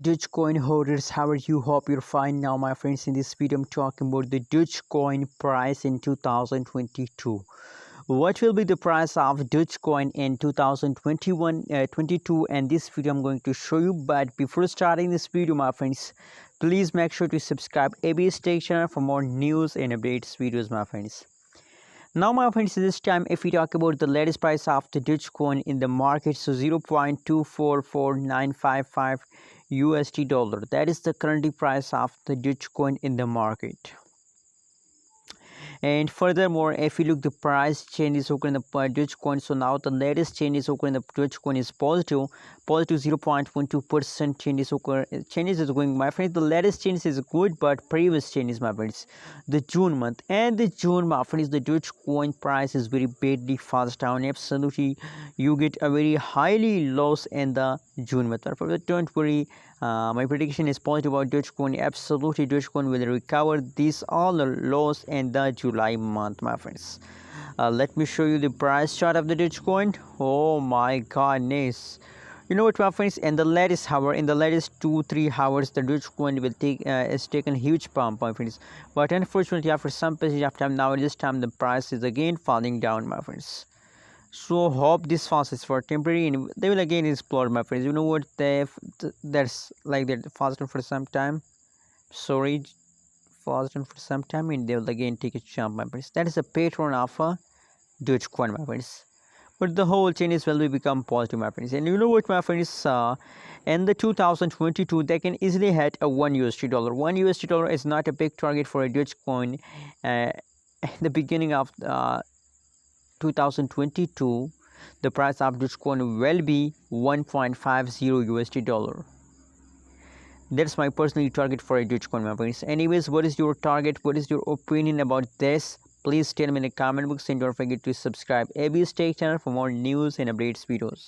Dogecoin holders, how are you? Hope you're fine. Now my friends, in this video I'm talking about the Dogecoin price in 2022. What will be the price of Dogecoin in 2022, and this video I'm going to show you. But before starting this video, my friends, please make sure to subscribe ABS Tech channel for more news and updates videos, my friends. Now my friends, this time if we talk about the latest price of the Dogecoin in the market, so 0.244955 USD dollar, that is the current price of the Dogecoin in the market. And furthermore, if you look, the price change is occurring in the Dogecoin. So now the latest change is occurring in the Dogecoin is positive 0.12% changes is going, my friends. The latest change is good, but previous changes, my friends, the June month and the June, my friends, the Dogecoin price is very badly fast down. Absolutely, you get a very highly loss in the June month. But don't worry, my prediction is positive about Dogecoin. Absolutely, Dogecoin will recover this all loss in the July month, my friends. Let me show you the price chart of the Dogecoin. Oh my goodness! You know what, my friends? In the latest hour, in the latest 2-3 hours, the Dogecoin will take is taken huge pump, my friends. But unfortunately, after some passage of time, now this time the price is again falling down, my friends. So hope this fast is for temporary, and they will again explore, my friends. You know what, that's like that fast for some time. Sorry, fast for some time, and they will again take a jump, my friends. That is a pattern of a Dogecoin, my friends. But the whole chain is will become positive, my friends. And you know what, my friends, in the 2022 they can easily hit a $1 $1 is not a big target for a Dogecoin. At the beginning of 2022, the price of Dogecoin will be 1.50 USD dollar. That's my personal target for a Dogecoin, my friends. Anyways, what is your target? What is your opinion about this? Please tell me in the comment box, and don't forget to subscribe ABS Tech channel for more news and updates videos.